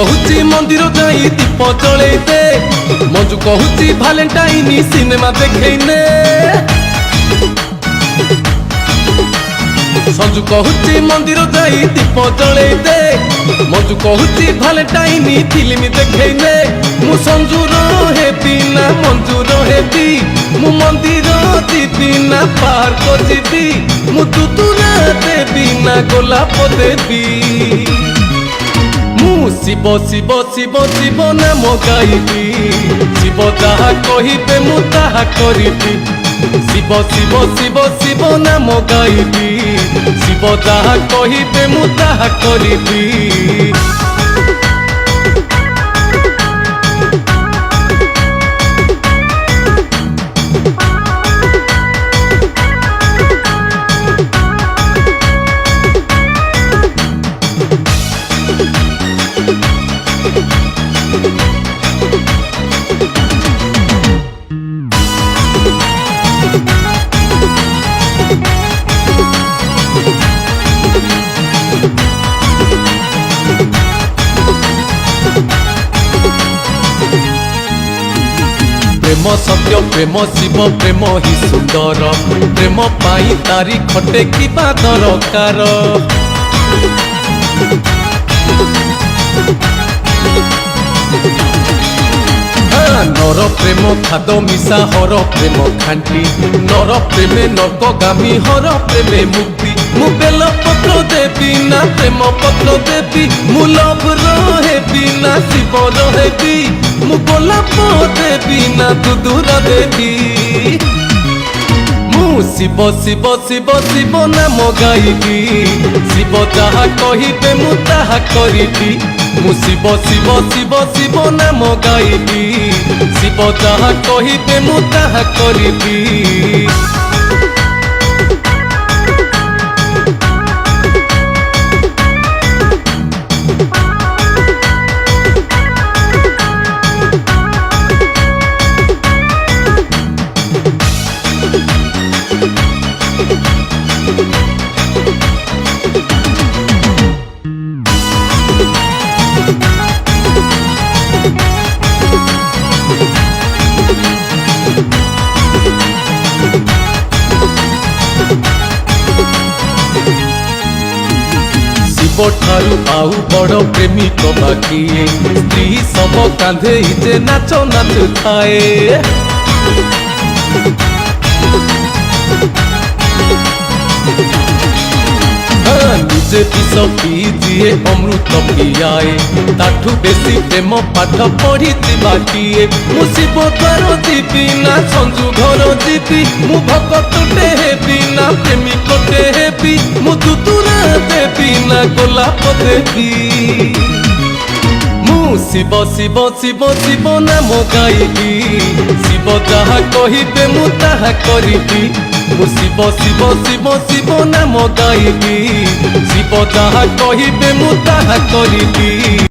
कहूची मंदिर जाई दीप जले दे मंजू कहूची भालेंटाइन सिनेमा देखने संजू कहूची मंदिर जाई दीप जले दे मंजू कहूची भालेंटाइन फिल्म देखने मु संजूर हेबी ना मंजूर हेबी मु मंदिर जीबी ना पार्क जीबी मु दुदुरा देबी ना गोलाप देबी मु शिव शिव शिव शिव नाम गाइबी शिव जहा कहिबे मु ताहा करिबी शिव शिव शिव शिव नाम गाइबी शिव जहा कहिबे मु ताहा करिबी। प्रेम सत्य प्रेम शिव प्रेम ही सुंदर प्रेम पाई तारी खटे कि दरकार नर प्रेम खाद मिशा हर प्रेम खांटी नर प्रेमे नरकगामी हर प्रेमे मुक्ति मु बेल पत्र देवी ना प्रेम पत्र देवी मु लभ रहेबी ना शिव रहेबी मु गोलाप देवी ना दुदुरा देवी मु शिव शिव शिव शिव नाम गाइबी शिव जहा कहिबे मु ताहा करिबी मु शिव शिव शिव शिव नाम गाइबी शिव जहा कहिबे मु ताहा करिबी। ठारू आउ बड़ प्रेमिक बाकी स्त्री सब कांधे जे नाच नाच थाए निजे विष पी जीए अमृत पियाए ताठू बेसी प्रेम पाठ पढ़ी किए मु शिव द्वार जीबी ना संजू घर जीबी मु भक्तटे हेबी ना प्रेमिकटे हेबी मु दुदुरा देबी ना गोलाप देबी मु शिव शिव शिव शिव नाम गाइबी शिव जहा कहिबे मु ताहा करिबी मु शिव शिव शिव शिव नाम गाइबी शिव जहा कहिबे मु ताहा करिबी।